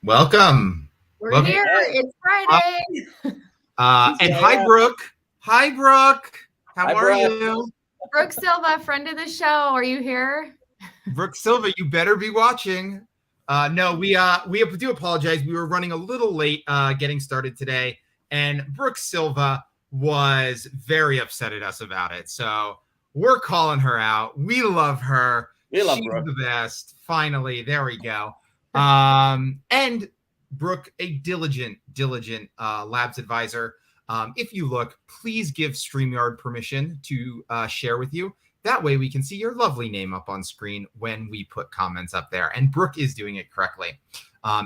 Welcome. We're Welcome. here. It's Friday. And hi, Brooke. Hi, Brooke. How are you? Brooke Silva, friend of the show. Are you here? Brooke Silva, you better be watching. No, we do apologize. We were running a little late getting started today, and Brooke Silva was very upset at us about it. So we're calling her out. We love her. We love She's Brooke. the best. Finally, there we go. And Brooke, a diligent labs advisor. If you look, please give StreamYard permission to share with you. That way we can see your lovely name up on screen when we put comments up there. And Brooke is doing it correctly.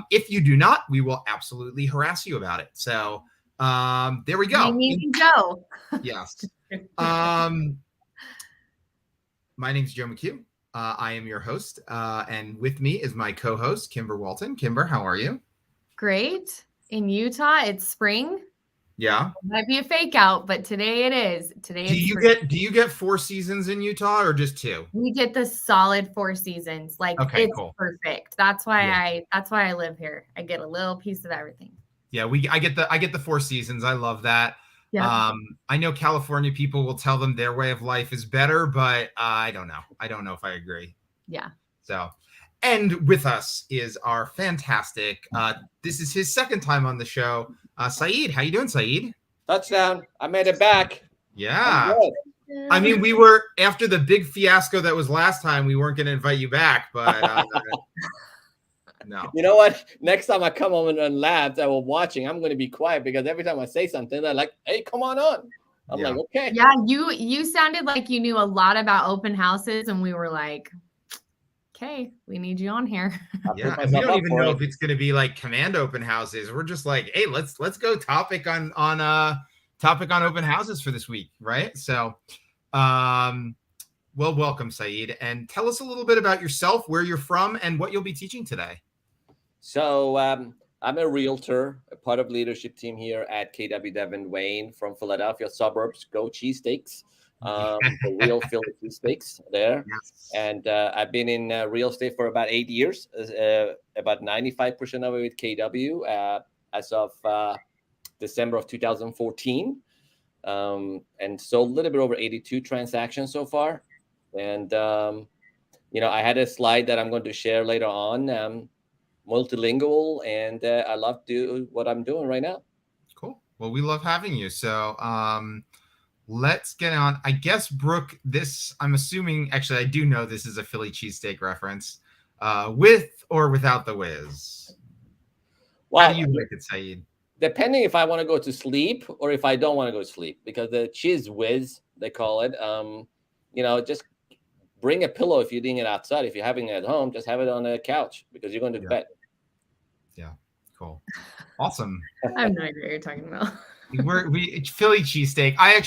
If you do not, we will absolutely harass you about it. So there we go. Joe. Yes. My name is Joe McHugh. I am your host. And with me is my co-host, Kimber Walton. Kimber, how are you? Great. In Utah, it's spring. Yeah. It might be a fake out, but today it is. Today do you get 4 seasons in Utah or just 2? We get the solid 4 seasons. Like it's cool. Perfect. That's why I live here. I get a little piece of everything. Yeah, I get the 4 seasons. I love that. Yeah. I know California people will tell them their way of life is better, but I don't know. I don't know if I agree. Yeah. So, and with us is our fantastic, this is his second time on the show, Saiid. How you doing, Saiid? Touchdown. I made it back. Yeah. I mean, we were, after the big fiasco that was last time, we weren't going to invite you back, but no. You know what? Next time I come on labs that we're watching, I'm going to be quiet because every time I say something, they're like, hey, come on. I'm like, okay. Yeah, you sounded like you knew a lot about open houses, and we were like, okay, we need you on here. Yeah, we don't even know if it's going to be like command open houses. We're just like, hey, let's go topic on open houses for this week, right? So, well, welcome, Saiid, and tell us a little bit about yourself, where you're from, and what you'll be teaching today. So, I'm a realtor, a part of leadership team here at KW Devon Wayne from Philadelphia suburbs. Go cheesesteaks. The real Philly cheesesteaks there. Yes. And I've been in real estate for about 8 years, about 95% of it with KW as of December of 2014. And so a little bit over 82 transactions so far. And, I had a slide that I'm going to share later on, multilingual, and I love to do what I'm doing right now. Cool. Well, we love having you. So, let's get on. I guess, Brooke, I'm assuming, actually, I do know this is a Philly cheesesteak reference, with or without the whiz. How do you like it, Saiid? Depending if I want to go to sleep or if I don't want to go to sleep, because the cheese whiz, they call it, just bring a pillow if you're doing it outside. If you're having it at home, just have it on a couch because you're going to bed. Yeah, cool. Awesome. I have no idea what you're talking about. It's Philly cheesesteak. I'll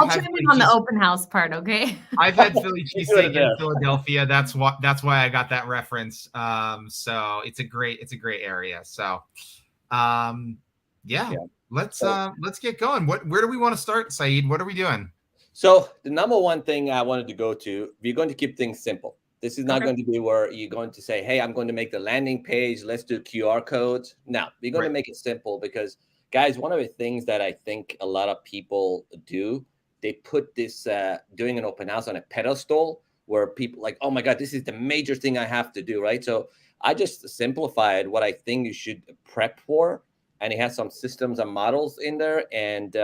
chime in on the open house part, okay? I've had Philly cheesesteak in Philadelphia. That's why I got that reference. So it's a great area. So, let's get going. Where do we want to start, Saiid? What are we doing? So the number one thing I wanted to go to, we're going to keep things simple. This is not going to be where you're going to say, hey, I'm going to make the landing page. Let's do QR codes. No, we're going to make it simple because, guys, one of the things that I think a lot of people do, they put this doing an open house on a pedestal where people like, oh, my God, this is the major thing I have to do, right? So I just simplified what I think you should prep for, and it has some systems and models in there, and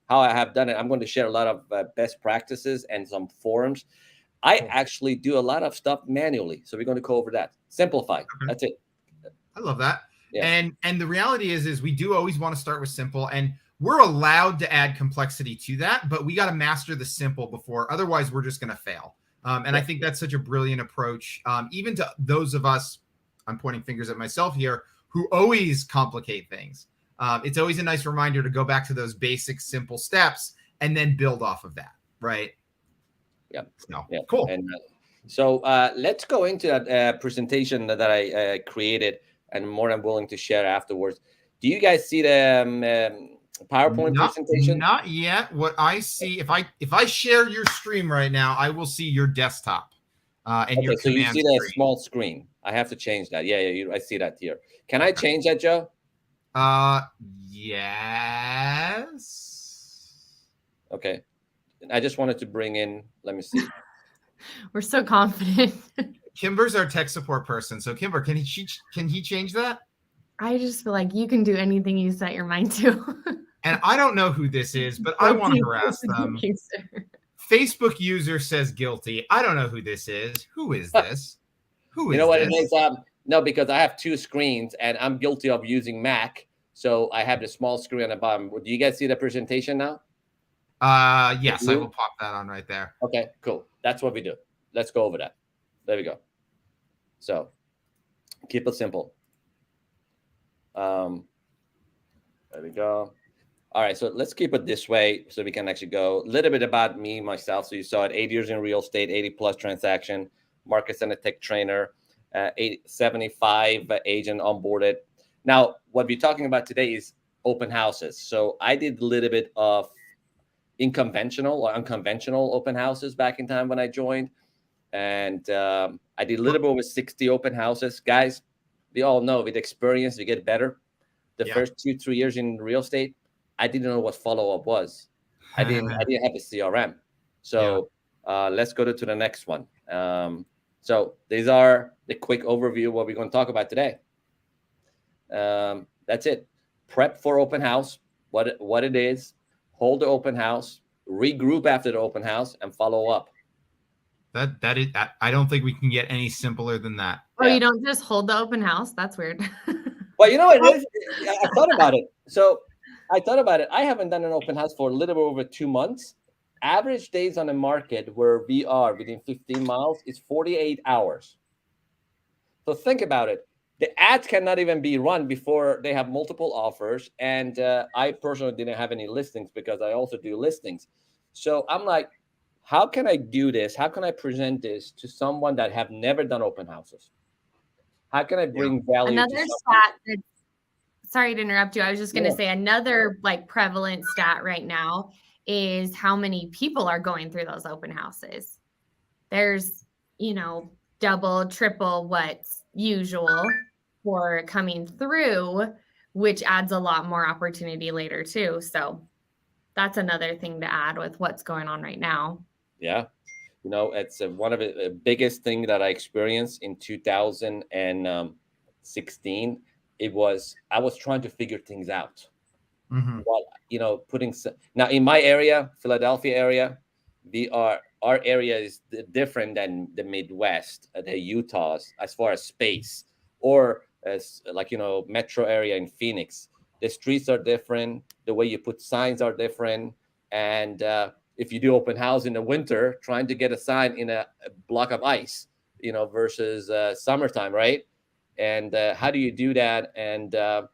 how I have done it. I'm going to share a lot of best practices and some forums. I actually do a lot of stuff manually. So we're going to go over that. Simplify. Okay. That's it. I love that. Yeah. And the reality is we do always want to start with simple, and we're allowed to add complexity to that, but we got to master the simple before. Otherwise, we're just going to fail. And I think that's such a brilliant approach. Even to those of us, I'm pointing fingers at myself here, who always complicate things. It's always a nice reminder to go back to those basic, simple steps and then build off of that, right? Yeah. So, cool. And so let's go into that presentation that I created, and more than willing to share afterwards. Do you guys see the PowerPoint presentation? Not yet. What I see, if I share your stream right now, I will see your desktop. and your so you see screen. that small screen. I have to change that. Yeah, I see that here. Can I change that, Joe? Yes. Okay. I just wanted to bring in, let me see. We're so confident. Kimber's our tech support person. So Kimber, can he change that? I just feel like you can do anything you set your mind to. And I don't know who this is, but I want to harass them. Facebook user says guilty. I don't know who this is. Who is this? Who is You know what this? it is? No, because I have 2 screens and I'm guilty of using Mac. So I have the small screen on the bottom. Do you guys see the presentation now? Yes, I will pop that on right there. Okay, cool. That's what we do. Let's go over that. There we go. So keep it simple. There we go. All right, so let's keep it this way so we can actually go a little bit about me, myself. So you saw it, 8 years in real estate, 80 plus transaction, market center tech trainer, 75 agent onboarded. Now, what we're talking about today is open houses. So I did a little bit of unconventional open houses back in time when I joined. And I did a little bit over 60 open houses. Guys, we all know with experience, we get better. The first 2-3 years in real estate, I didn't know what follow-up was. I didn't have a CRM. So let's go to the next one. So these are the quick overview of what we're going to talk about today. That's it. Prep for open house, what it is, hold the open house, regroup after the open house, and follow up. That is, I don't think we can get any simpler than that. Oh, you don't just hold the open house? That's weird. Well, you know what it is? I thought about it. So I thought about it. I haven't done an open house for a little bit over 2 months. Average days on the market where we are within 15 miles is 48 hours. So think about it. The ads cannot even be run before they have multiple offers. And I personally didn't have any listings because I also do listings. So I'm like, how can I do this? How can I present this to someone that have never done open houses? How can I bring value? Another stat sorry to interrupt you. I was just going to say another like prevalent stat right now is how many people are going through those open houses. There's, double, triple what's usual for coming through, which adds a lot more opportunity later too. So that's another thing to add with what's going on right now. Yeah. It's one of the biggest thing that I experienced in 2016. I was trying to figure things out. Mm-hmm. While, now in my area, Philadelphia area, our area is different than the Midwest, the Utahs, as far as space, or as metro area in Phoenix. The streets are different. The way you put signs are different. And if you do open house in the winter, trying to get a sign in a block of ice, versus summertime, right? And how do you do that? And I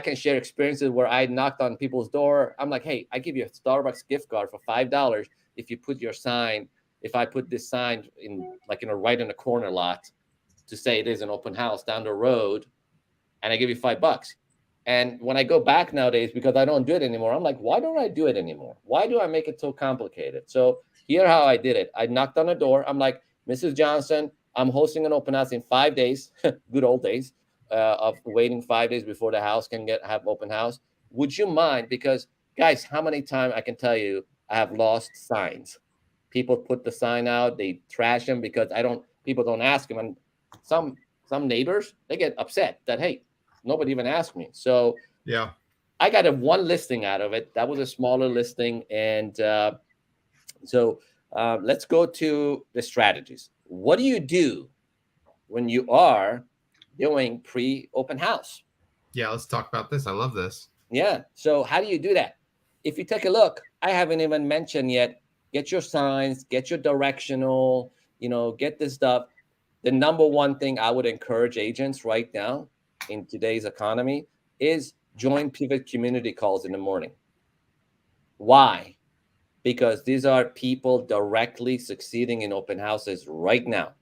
can share experiences where I knocked on people's door. I'm like, hey, I give you a Starbucks gift card for $5 if you put your sign. If I put this sign right in a corner lot to say it is an open house down the road, and I give you $5. And when I go back nowadays, because I don't do it anymore, I'm like, why don't I do it anymore? Why do I make it so complicated? So here how I did it. I knocked on the door. I'm like, Mrs. Johnson, I'm hosting an open house in 5 days, good old days, of waiting 5 days before the house can have open house. Would you mind? Because guys, how many times I can tell you I have lost signs. People put the sign out, they trash them because people don't ask them. And some neighbors, they get upset that, hey, nobody even asked me. So yeah, I got one listing out of it. That was a smaller listing. And so let's go to the strategies. What do you do when you are doing pre-open house? Yeah, let's talk about this. I love this. Yeah. So how do you do that? If you take a look, I haven't even mentioned yet, get your signs, get your directional, get this stuff. The number one thing I would encourage agents right now in today's economy is join pivot community calls in the morning. Why? Because these are people directly succeeding in open houses right now.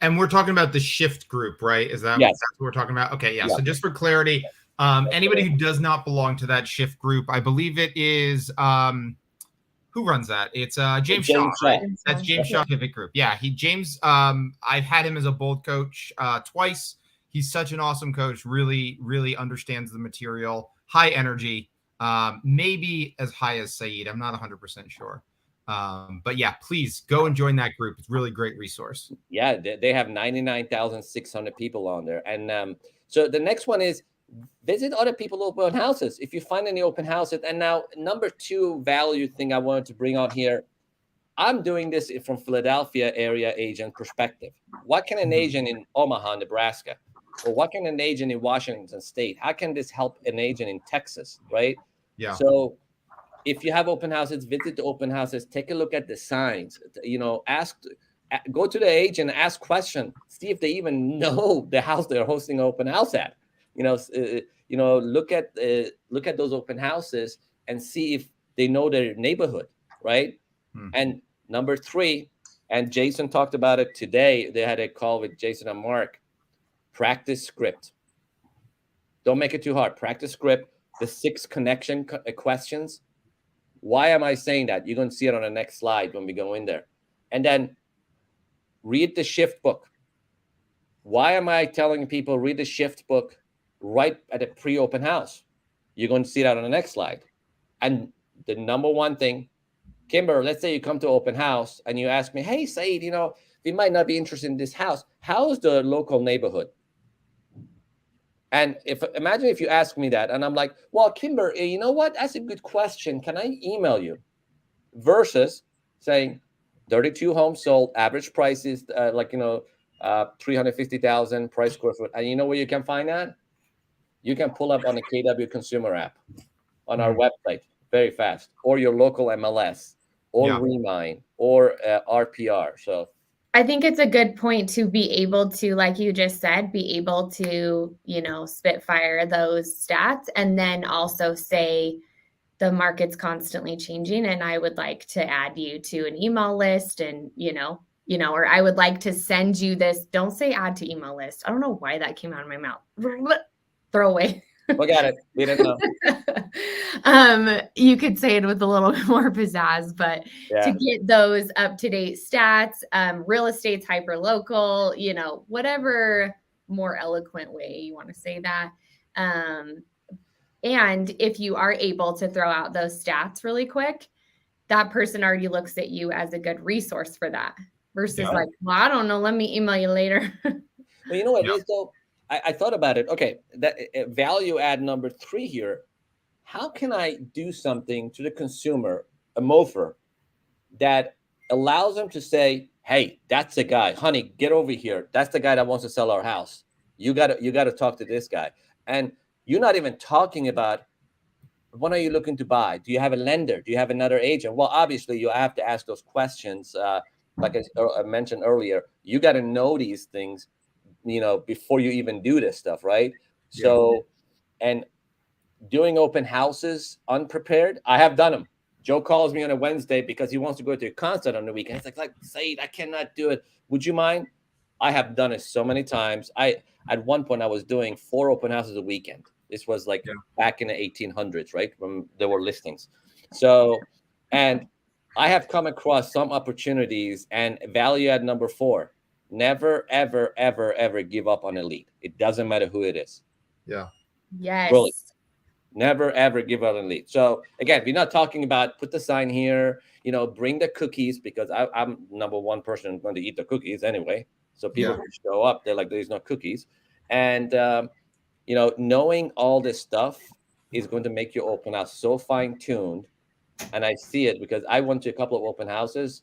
And we're talking about the shift group, right? Is that yes. That's what we're talking about? Okay, yeah. So just for clarity, anybody who does not belong to that shift group, I believe it is Who runs that? It's James James Shaw, right? Shaw. That's James Shaw Pivot Group. Yeah, James. I've had him as a bold coach twice. He's such an awesome coach. Really, really understands the material. High energy. Maybe as high as Saiid. I'm not 100% sure. But yeah, please go and join that group. It's really great resource. Yeah, they have 99,600 people on there. And so the next one is visit other people open houses. If you find any open houses. And now number 2 value thing I wanted to bring out here. I'm doing this from Philadelphia area agent perspective. What can an agent in Omaha, Nebraska, or what can an agent in Washington State? How can this help an agent in Texas, right? Yeah. So if you have open houses, visit the open houses, take a look at the signs, go to the agent, ask questions, see if they even know the house they're hosting an open house at. Look at those open houses and see if they know their neighborhood, right? And number 3, and Jason talked about it today. They had a call with Jason and Mark. Practice script. Don't make it too hard. Practice script. The 6 connection questions. Why am I saying that? You're going to see it on the next slide when we go in there. And then read the shift book. Why am I telling people read the shift book right at a pre-open house? You're going to see that on the next slide. And the number 1 thing, Kimber, let's say you come to open house and you ask me, hey, Saiid, we might not be interested in this house. How's the local neighborhood? And imagine if you ask me that and I'm like, well, Kimber, you know what? That's a good question. Can I email you? Versus saying 32 homes sold, average price is 350,000 price square foot. And you know where you can find that? You can pull up on the KW consumer app on our website very fast, or your local MLS, or Remine, or RPR. So I think it's a good point to be able to, like you just said, be able to, spitfire those stats and then also say the market's constantly changing and I would like to add you to an email list and, or I would like to send you this. Don't say add to email list. I don't know why that came out of my mouth. Throw away. Look at it. We didn't know. You could say it with a little bit more pizzazz, but to get those up-to-date stats, real estate's hyper local, whatever more eloquent way you want to say that. And if you are able to throw out those stats really quick, that person already looks at you as a good resource for that versus like, well, I don't know, let me email you later. Well, you know what it is though? I thought about it. Okay, that value add number 3 here. How can I do something to the consumer, a mofer, that allows them to say, "Hey, that's the guy, honey, get over here. That's the guy that wants to sell our house. You got to talk to this guy." And you're not even talking about what are you looking to buy? Do you have a lender? Do you have another agent? Well, obviously, you have to ask those questions. Like I mentioned earlier, you got to know these things, before you even do this stuff, right? So, and doing open houses unprepared, I have done them. Joe calls me on a Wednesday because he wants to go to a concert on the weekend. It's like Saiid, I cannot do it. Would you mind? I have done it so many times. At one point I was doing 4 open houses a weekend. This was like back in the 1800s, right? When there were listings. So, and I have come across some opportunities, and value add number 4. Never, ever, ever, ever give up on a lead. It doesn't matter who it is. Yeah. Yes. Really. Never, ever give up on a lead. So again, we're not talking about put the sign here, bring the cookies, because I'm number 1 person going to eat the cookies anyway. So people can show up. They're like, there's no cookies. And, knowing all this stuff is going to make your open house so fine-tuned. And I see it because I went to a couple of open houses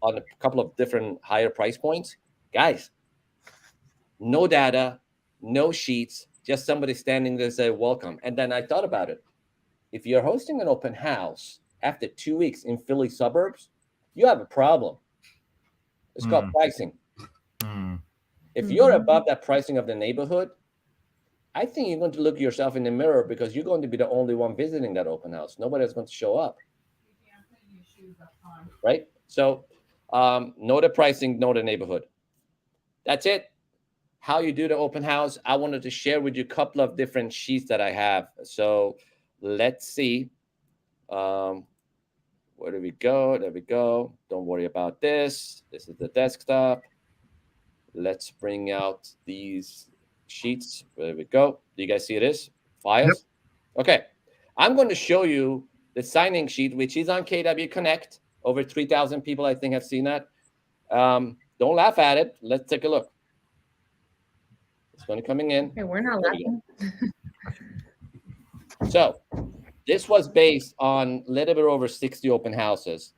on a couple of different higher price points. Guys, no data, no sheets, just somebody standing there say welcome. And then I thought about it. If you're hosting an open house after 2 weeks in Philly suburbs, you have a problem. It's called pricing. If you're above that pricing of the neighborhood, I think you're going to look yourself in the mirror because you're going to be the only one visiting that open house. Nobody is going to show up. Right? So know the pricing, know the neighborhood. That's it. How you do the open house. I wanted to share with you a couple of different sheets that I have. So let's see. Where do we go? There we go. Don't worry about this. This is the desktop. Let's bring out these sheets. There we go. Do you guys see this? Files? Yep. Okay. I'm going to show you the signing sheet, which is on KW Connect. Over 3,000 people, I think, have seen that. Don't laugh at it. Let's take a look. It's going to coming in. Okay, we're not laughing. So this was based on a little bit over 60 open houses.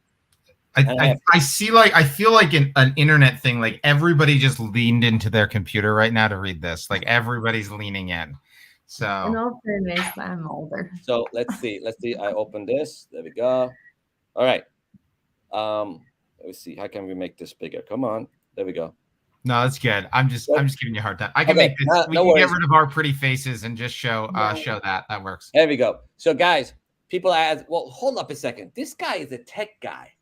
I feel like an internet thing, like everybody just leaned into their computer right now to read this. Like everybody's leaning in. So in all fairness, I'm older. So let's see. I open this. There we go. All right. Let's see. How can we make this bigger? Come on. There we go. No, that's good. I'm just giving you a hard time. I can make this. We can get rid of our pretty faces and just show that. That works. There we go. So guys, people ask, well, hold up a second. This guy is a tech guy.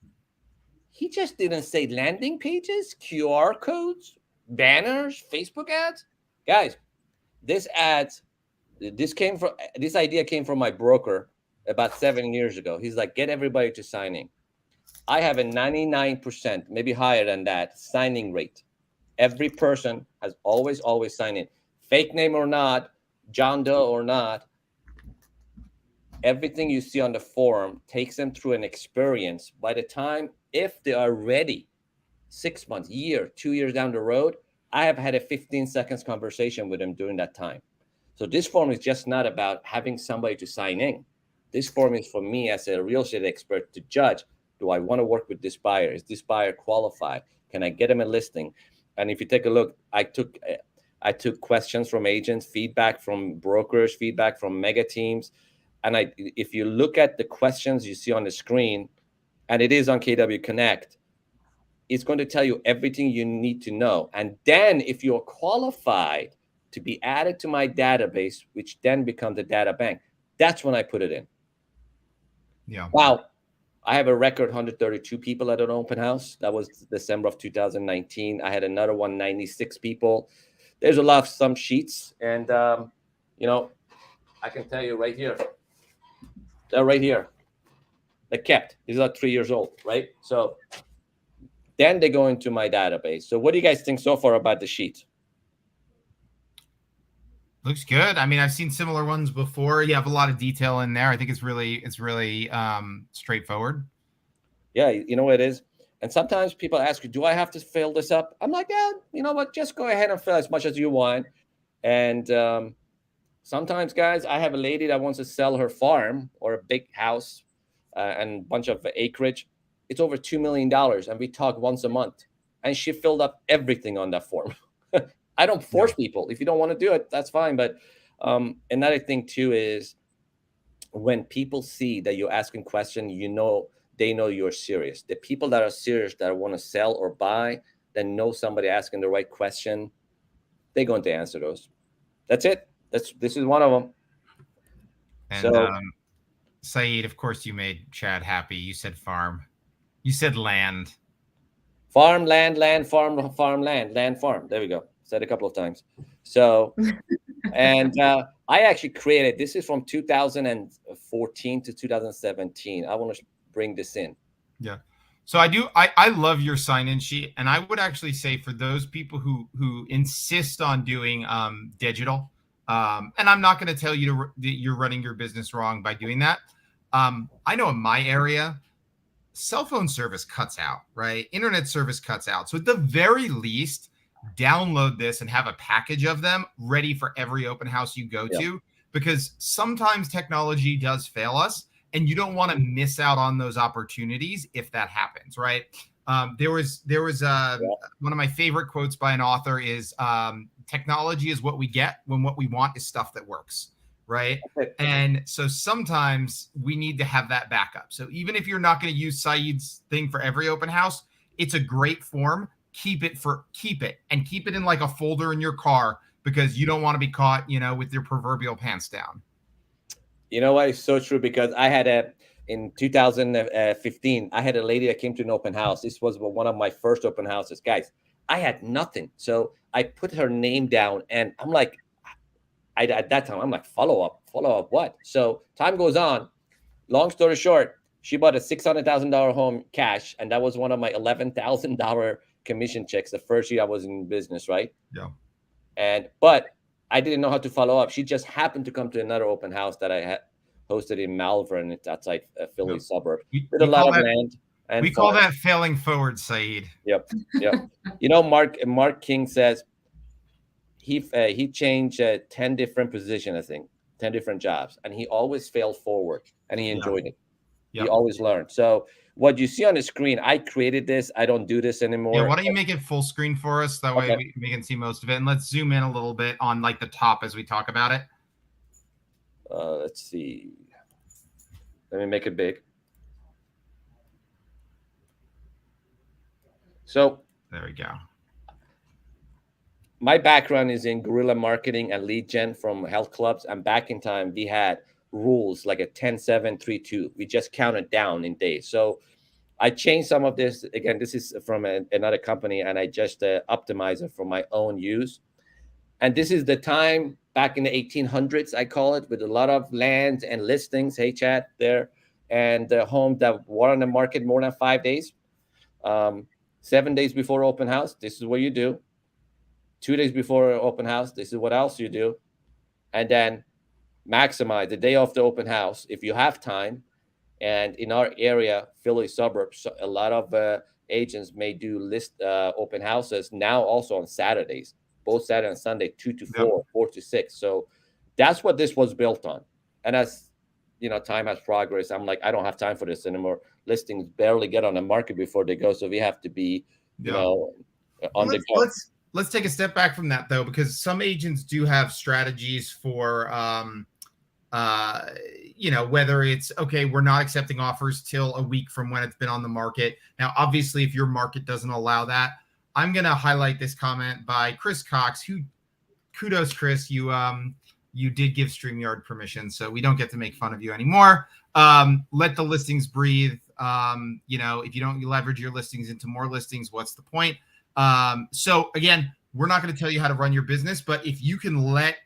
He just didn't say landing pages, QR codes, banners, Facebook ads. Guys, this idea came from my broker about 7 years ago. He's like, get everybody to signing. I have a 99%, maybe higher than that, signing rate. Every person has always signed in. Fake name or not, John Doe or not, everything you see on the forum takes them through an experience. By the time, if they are ready, 6 months, year, 2 years down the road, I have had a 15 seconds conversation with them during that time. So this form is just not about having somebody to sign in. This form is for me as a real estate expert to judge, do I want to work with this buyer? Is this buyer qualified? Can I get him a listing? And if you take a look, I took questions from agents, feedback from brokers, feedback from mega teams. And if you look at the questions you see on the screen, and it is on KW Connect, it's going to tell you everything you need to know. And then if you're qualified to be added to my database, which then becomes a data bank, that's when I put it in. Yeah. Wow. I have a record 132 people at an open house. That was December of 2019. I had another 96 people. There's a lot of some sheets. And, I can tell you right here. They're right here. They're kept. These are 3 years old, right? So then they go into my database. So what do you guys think so far about the sheet? Looks good. I mean, I've seen similar ones before. You have a lot of detail in there. I think it's really straightforward. Yeah, you know what it is. And sometimes people ask you, do I have to fill this up? I'm like, yeah, you know what? Just go ahead and fill as much as you want. And sometimes, guys, I have a lady that wants to sell her farm or a big house and a bunch of acreage. It's over $2 million. And we talk once a month. And she filled up everything on that form. I don't force people. If you don't want to do it, that's fine. But another thing, too, is when people see that you're asking questions, they know you're serious. The people that are serious, that want to sell or buy, that know somebody asking the right question, they're going to answer those. That's it. This is one of them. And so, Saiid, of course, you made Chad happy. You said farm. You said land. Farm, land, farm, farm, land, farm. There we go. Said a couple of times. So, and I actually created, this is from 2014 to 2017. I want to bring this in. Yeah. So I love your sign-in sheet. And I would actually say for those people who insist on doing digital, and I'm not going to tell you that you're running your business wrong by doing that. I know in my area, cell phone service cuts out, right? Internet service cuts out. So at the very least, download this and have a package of them ready for every open house you go to, because sometimes technology does fail us and you don't want to miss out on those opportunities if that happens, right? There was one of my favorite quotes by an author is technology is what we get when what we want is stuff that works, right? And so sometimes we need to have that backup. So even if you're not going to use Saiid's thing for every open house, it's a great form. Keep it in like a folder in your car, because you don't want to be caught, with your proverbial pants down. You know what? It's so true, because I had in 2015, I had a lady that came to an open house. This was one of my first open houses. Guys, I had nothing. So I put her name down and I'm like, at that time, I'm like, follow up what? So time goes on. Long story short, She bought a $600,000 home cash, and that was one of my $11,000 commission checks the first year I was in business, right? Yeah. But I didn't know how to follow up. She just happened to come to another open house that I had hosted in Malvern. It's outside Philly suburb. With a lot of land. And we call that failing forward, Saiid. Yep. You know, Mark King says he changed 10 different positions, I think, 10 different jobs, and he always failed forward, and he enjoyed it. He always learned. So what you see on the screen, I created this. I don't do this anymore. Yeah, why don't you make it full screen for us? That way we can see most of it. And let's zoom in a little bit on like the top as we talk about it. Let's see. Let me make it big. So there we go. My background is in guerrilla marketing and lead gen from health clubs. And back in time, we had rules like a 10-7-3-2. We just counted down in days. So I changed some of this. Again, this is from another company, and I just optimize it for my own use. And this is the time back in the 1800s, I call it, with a lot of land and listings, hey, Chad, there, and the home that were on the market more than 5 days. 7 days before open house, this is what you do. 2 days before open house, this is what else you do. And then maximize the day of the open house if you have time. And in our area, Philly suburbs, a lot of agents may do list open houses now also on Saturdays, both Saturday and Sunday, 2 to 4, 4 to 6. So that's what this was built on. And as you know, time has progressed. I'm like, I don't have time for this anymore. Listings barely get on the market before they go. So we have to be, you know, on the go. Let's take a step back from that, though, because some agents do have strategies for, you know, whether it's, okay, we're not accepting offers till a week from when it's been on the market. Now, obviously, if your market doesn't allow that, I'm going to highlight this comment by Chris Cox, who, kudos, Chris, you did give StreamYard permission, so we don't get to make fun of you anymore. Let the listings breathe. You know, if you don't leverage your listings into more listings, what's the point? So again, we're not going to tell you how to run your business, but if you can let,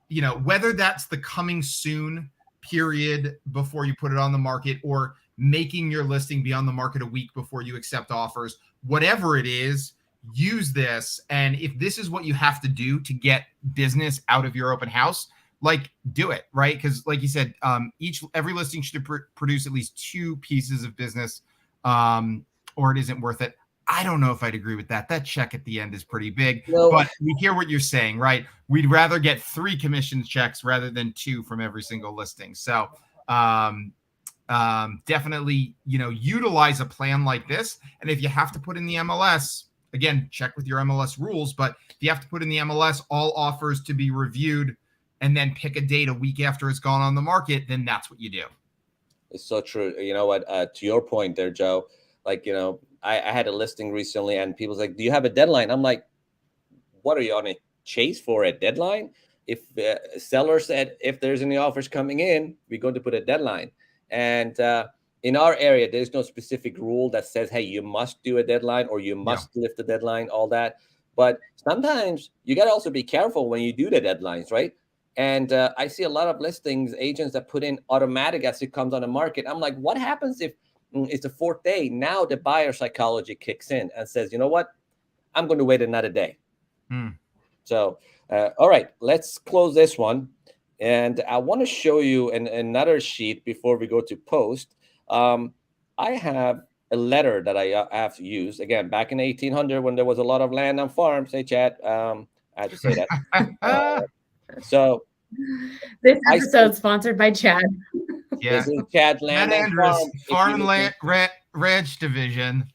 you know, whether that's the coming soon period before you put it on the market or making your listing be on the market a week before you accept offers, whatever it is, use this. And if this is what you have to do to get business out of your open house, like, do it, right? Because like you said, every listing should produce at least 2 pieces of business, or it isn't worth it. I don't know if I'd agree with that. That check at the end is pretty big, but we hear what you're saying, right? We'd rather get 3 commission checks rather than 2 from every single listing. So definitely, you know, utilize a plan like this. And if you have to put in the MLS, again, check with your MLS rules, but if you have to put in the MLS, all offers to be reviewed and then pick a date a week after it's gone on the market, then that's what you do. It's so true. You know what, to your point there, Joe, like, you know, I had a listing recently and people's like, do you have a deadline? I'm like, what are you on a chase for, a deadline? If the seller said, if there's any offers coming in, we're going to put a deadline. And in our area, there's no specific rule that says, hey, you must do a deadline or you must lift the deadline, all that. But sometimes you got to also be careful when you do the deadlines, right? And I see a lot of listings, agents that put in automatic as it comes on the market. I'm like, what happens if it's the 4th day? Now the buyer psychology kicks in and says, you know what? I'm going to wait another day. So, all right, let's close this one. And I want to show you another sheet before we go to post. I have a letter that I have used, again, back in 1800 when there was a lot of land on farms. Hey, Chad, I had to say that. So this episode sponsored by Chad. This is Chad Land and Farm and Land Ranch Division.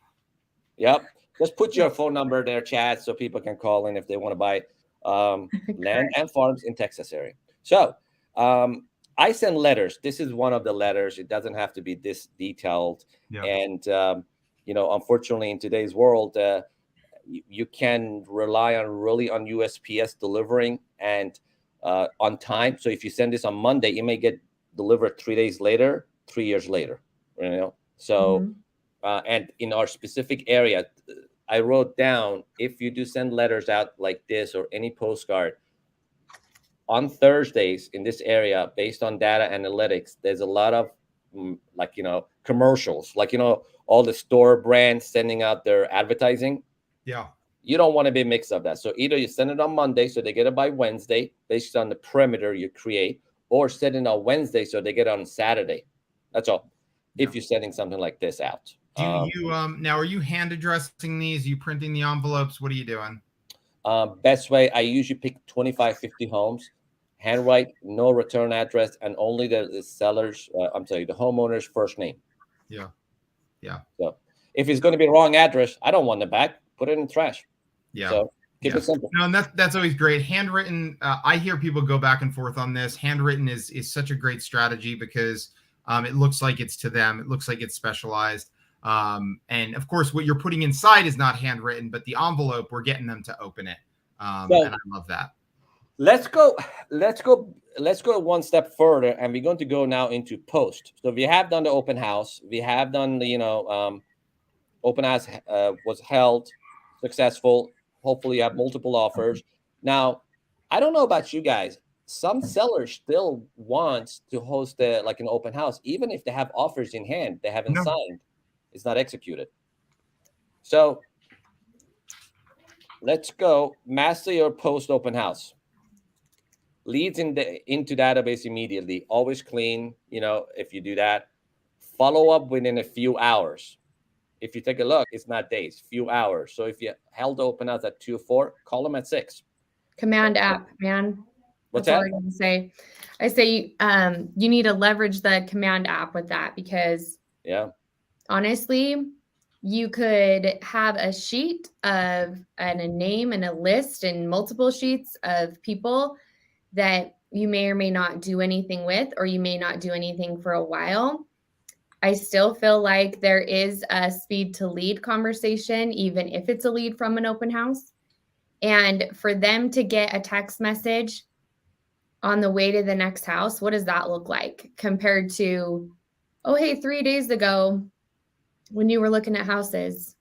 Yep. Just put your phone number there, Chad, so people can call in if they want to buy land and farms in Texas area. So I send letters. This is one of the letters. It doesn't have to be this detailed. And, you know, unfortunately, in today's world, you can rely on USPS delivering and on time. So if you send this on Monday, it may get delivered 3 days later, 3 years later, you know? So, and in our specific area, I wrote down, if you do send letters out like this or any postcard on Thursdays in this area, based on data analytics, there's a lot of like, you know, commercials, like, all the store brands sending out their advertising. Yeah. You don't want to be mixed of that. So either you send it on Monday so they get it by Wednesday based on the perimeter you create, or send it on Wednesday so they get it on Saturday. That's all. If you're sending something like this out. Do you now, are you hand addressing these? Are you printing the envelopes? What are you doing? Best way, I usually pick 25, 50 homes, handwrite, no return address, and only the seller's, the homeowner's first name. Yeah. Yeah. So if it's going to be wrong address, I don't want it back. Put it in the trash. Yeah. So keep it simple. No, and that's always great. Handwritten, I hear people go back and forth on this. Handwritten is such a great strategy because it looks like it's to them. It looks like it's specialized. And of course, what you're putting inside is not handwritten, but the envelope, we're getting them to open it. And I love that. Let's go one step further, and we're going to go now into post. So we have done the open house. We have done the, open house was held successful. Hopefully you have multiple offers. Now, I don't know about you guys. Some sellers still want to host like an open house, even if they have offers in hand, they haven't signed. It's not executed. So let's go master your post open house. Leads into database immediately. Always clean, if you do that. Follow up within a few hours. If you take a look, it's not days, few hours. So if you held open house at 2 or 4, call them at 6. Command app, man. What's that? I say you need to leverage the command app with that, because honestly, you could have a sheet of and a name and a list and multiple sheets of people that you may or may not do anything with, or you may not do anything for a while. I still feel like there is a speed to lead conversation, even if it's a lead from an open house. And for them to get a text message on the way to the next house, what does that look like compared to, oh, hey, 3 days ago when you were looking at houses,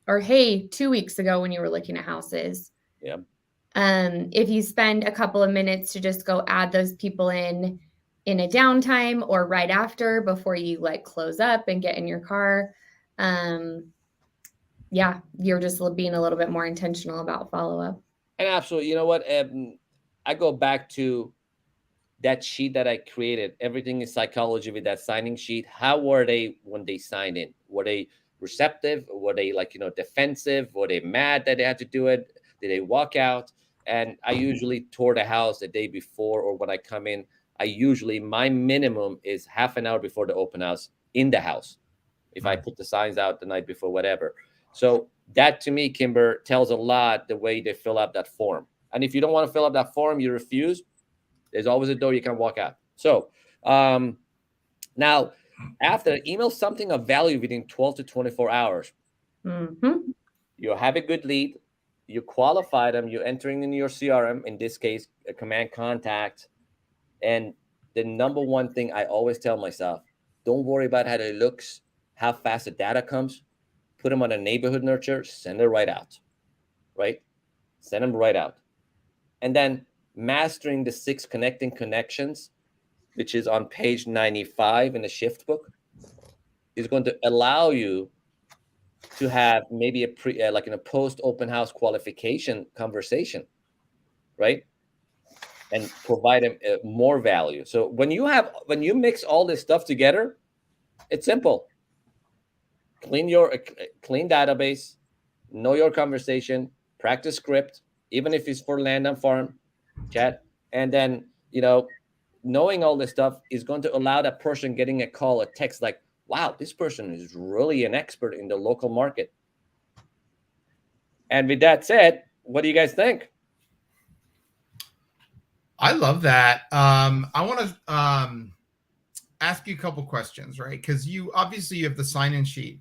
or hey, 2 weeks ago when you were looking at houses. Yeah. If you spend a couple of minutes to just go add those people in a downtime or right after, before you close up and get in your car, you're just being a little bit more intentional about follow-up. And absolutely, you know what? I go back to that sheet that I created. Everything is psychology with that signing sheet. How were they when they signed in? Were they receptive? Were they defensive? Were they mad that they had to do it? Did they walk out? And I usually tour the house the day before, or when I come in, my minimum is half an hour before the open house in the house. If I put the signs out the night before, whatever. So that to me, Kimber, tells a lot the way they fill out that form. And if you don't want to fill out that form, you refuse, there's always a door you can walk out. So now, after email something of value within 12 to 24 hours, you have a good lead, you qualify them, you're entering in your CRM, in this case, a command contact. And the number one thing I always tell myself, don't worry about how it looks, how fast the data comes. Put them on a neighborhood nurture, send it right out, right? Send them right out. And then mastering the 6 connecting connections, which is on page 95 in the shift book, is going to allow you to have maybe a post open house qualification conversation, right? And provide them more value. So when you mix all this stuff together, it's simple. Clean database, know your conversation, practice script, even if it's for land and farm chat. And then, knowing all this stuff is going to allow that person getting a call, a text like, wow, this person is really an expert in the local market. And with that said, what do you guys think? I love that. I want to ask you a couple questions, right? Because you have the sign-in sheet.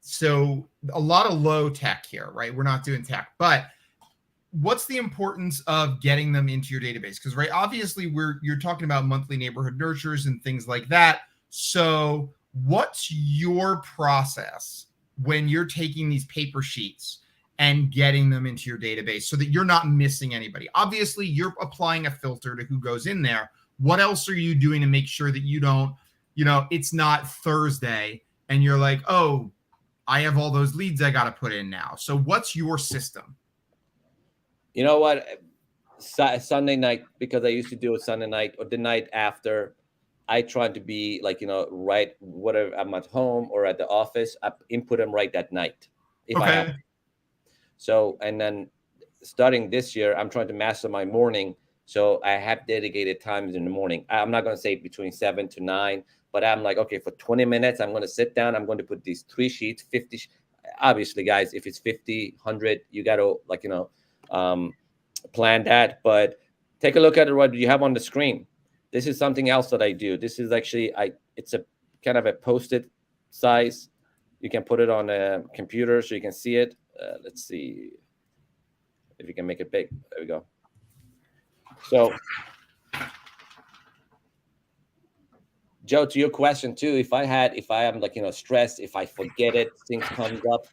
So a lot of low tech here, right? We're not doing tech, but what's the importance of getting them into your database? Because, right, obviously you're talking about monthly neighborhood nurtures and things like that. So what's your process when you're taking these paper sheets and getting them into your database so that you're not missing anybody? Obviously, you're applying a filter to who goes in there. What else are you doing to make sure that you don't it's not Thursday and you're like, oh, I have all those leads I got to put in now. So what's your system? You know what? Sunday night, because I used to do a Sunday night or the night after, I tried to be like, right, whatever, I'm at home or at the office, I input them right that night if I have. So, and then starting this year, I'm trying to master my morning. So I have dedicated times in the morning. I'm not going to say between 7 to 9, but I'm like, okay, for 20 minutes, I'm going to sit down. I'm going to put these 3 sheets, 50. Obviously, guys, if it's 50, 100, you got to plan that. But take a look at what you have on the screen. This is something else that I do. This is actually, it's a kind of a post-it size. You can put it on a computer so you can see it. Let's see if you can make it big. There we go. So, Joe, to your question too, if I am stressed, if I forget it, things comes up,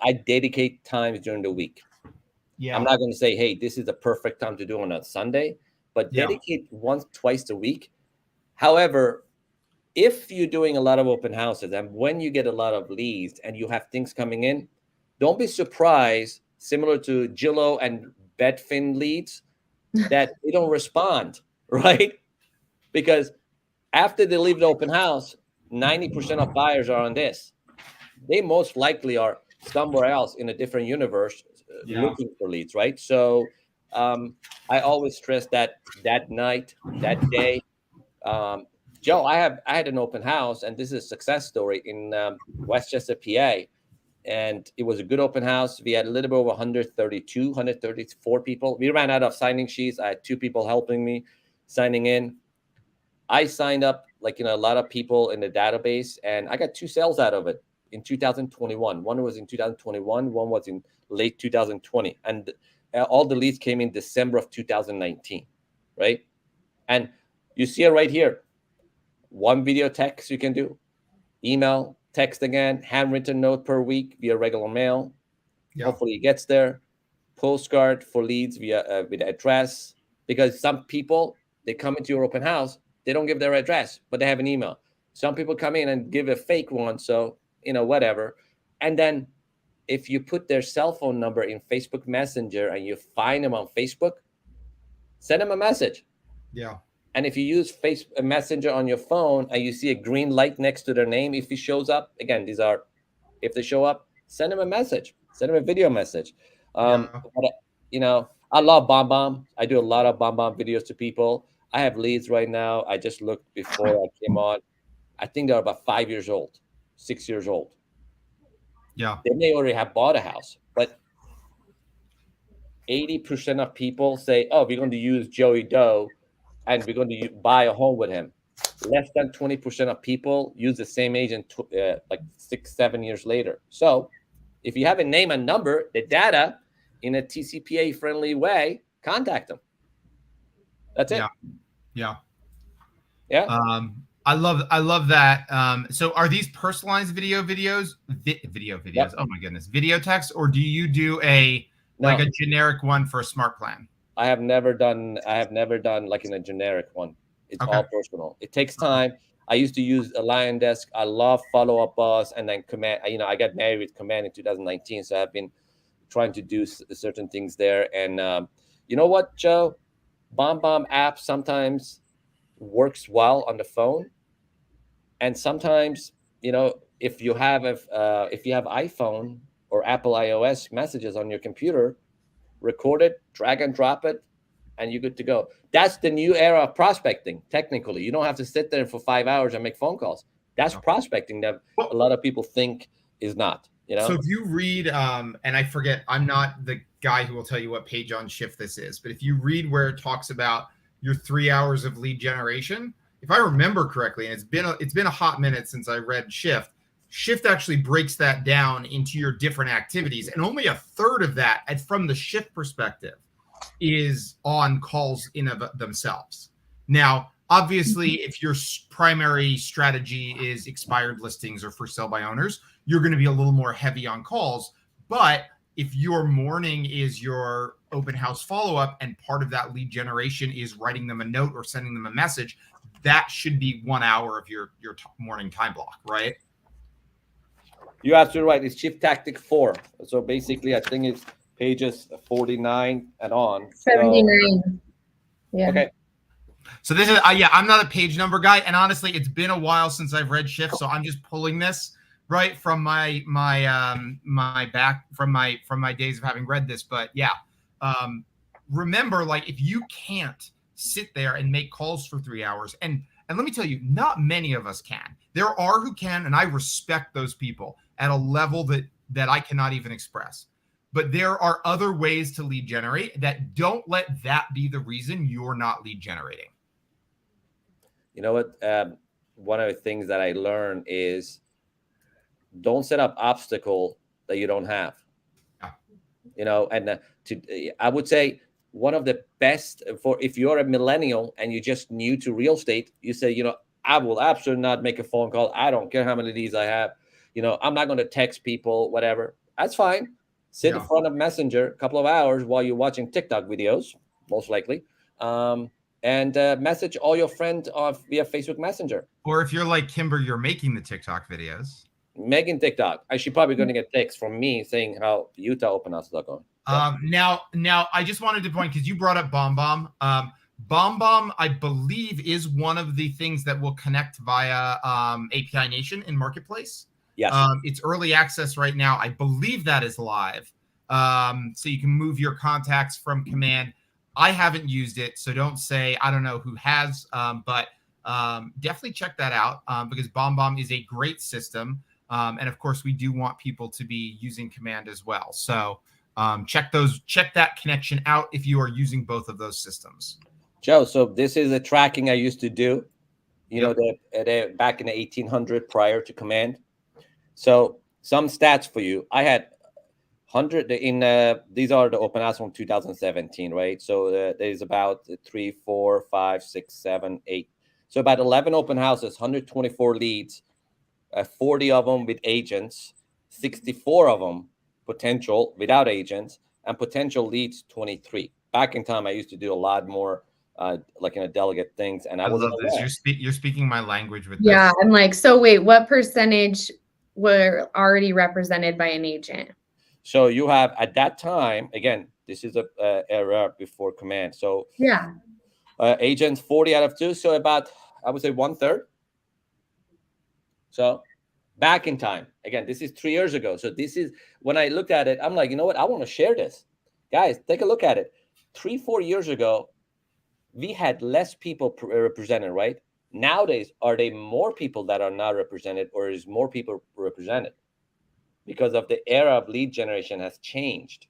I dedicate times during the week. Yeah. I'm not going to say, hey, this is the perfect time to do on a Sunday, but dedicate once, twice a week. However, if you're doing a lot of open houses and when you get a lot of leads and you have things coming in, don't be surprised, similar to Jillo and Bedfin leads, that they don't respond, right? Because after they leave the open house, 90% of buyers are on this. They most likely are somewhere else in a different universe looking for leads, right? So I always stress that night, that day. Joe, I had an open house, and this is a success story in Westchester, PA. And it was a good open house. We had a little bit over 134 people. We ran out of signing sheets. I had 2 people helping me signing in. I signed up a lot of people in the database, and I got 2 sales out of it in 2021. One was in 2021, one was in late 2020. And all the leads came in December of 2019, right? And you see it right here. 1 video text you can do, email, text again, handwritten note per week via regular mail. Hopefully it gets there. Postcard for leads via with address, because some people, they come into your open house, they don't give their address, but they have an email. Some people come in and give a fake one, so whatever. And then if you put their cell phone number in Facebook Messenger and you find them on Facebook, send them a message. Yeah. And if you use Facebook Messenger on your phone and you see a green light next to their name, if it shows up, again, if they show up, send them a message, send them a video message. I love BombBomb. I do a lot of BombBomb videos to people. I have leads right now. I just looked before I came on. I think they're about 5 years old, 6 years old. Yeah. They may already have bought a house, but 80% of people say, oh, we're going to use Joey Doe and we're going to buy a home with him. Less than 20% of people use the same agent 6, 7 years later. So if you have a name and number, the data in a TCPA-friendly way, contact them. That's it. Yeah. I love that. So are these personalized videos? Yep. Oh my goodness. Video text, or do you do a generic one for a smart plan? I have never done like in a generic one. It's all personal. It takes time. I used to use a Lion Desk. I love Follow Up Boss, and then Command. I got married with Command in 2019, so I've been trying to do certain things there. And you know what, Joe? BombBomb app sometimes works well on the phone, and sometimes if you have iPhone or Apple iOS messages on your computer, record it, drag and drop it, and you're good to go. That's the new era of prospecting. Technically, you don't have to sit there for 5 hours and make phone calls. That's prospecting that a lot of people think is not. So if you read, and I forget, I'm not the guy who will tell you what page on Shift this is, but if you read where it talks about your 3 hours of lead generation, if I remember correctly, and it's been a hot minute since I read Shift. Shift actually breaks that down into your different activities, and only a third of that, and from the Shift perspective, is on calls in of themselves. Now, obviously, if your primary strategy is expired listings or for sale by owners, you're going to be a little more heavy on calls. But if your morning is your open house follow-up and part of that lead generation is writing them a note or sending them a message, that should be 1 hour of your morning time block, right? You're absolutely right. It's Shift Tactic 4. So basically, I think it's pages 49 and on. 79. So, yeah. Okay. So this is I'm not a page number guy, and honestly, it's been a while since I've read Shift, so I'm just pulling this right from my days of having read this. But yeah, remember, like, if you can't sit there and make calls for 3 hours, and let me tell you, not many of us can. There are who can, and I respect those people at a level that I cannot even express. But there are other ways to lead generate that don't let that be the reason you're not lead generating. You know what? One of the things that I learned is don't set up obstacle that you don't have. Yeah. You know, and I would say one of the best for if you're a millennial and you're just new to real estate, you say, you know, I will absolutely not make a phone call. I don't care how many of these I have. You know, I'm not going to text people, whatever. That's fine. Sit in front of Messenger a couple of hours while you're watching TikTok videos, most likely. And message all your friends via Facebook Messenger. Or if you're like Kimber, you're making the TikTok videos. Making TikTok. She's probably going to get texts from me saying how Utah open houses are going. Now, I just wanted to point, because you brought up BombBomb. BombBomb, I believe, is one of the things that will connect via API Nation in Marketplace. Yes. It's early access right now. I believe that is live. So you can move your contacts from command. I haven't used it, so don't say I don't know who has, but definitely check that out because BombBomb is a great system. And of course, we do want people to be using command as well. So check that connection out if you are using both of those systems. Joe, so this is the tracking I used to do, you know, back in the 1800 prior to command. So some stats for you. I had 100 in these are the open house from 2017, right? So there's about 3, 4, 5, 6, 7, 8. So about 11 open houses, 124 leads, 40 of them with agents, 64 of them potential without agents, and potential leads 23. Back in time, I used to do a lot more like in a delegate things, and I love this. You're speaking my language with this. Yeah, I'm like, so wait, what percentage were already represented by an agent? So you have at that time, again, this is a era before command. So yeah, agents 40 out of 2, so about I would say 1/3. So back in time, again, this is 3 years ago. So this is when I looked at it, I'm like, you know what? I want to share this, guys. Take a look at it. 3-4 years ago, we had less people represented, right? Nowadays, are they more people that are not represented, or is more people represented? Because of the era of lead generation has changed.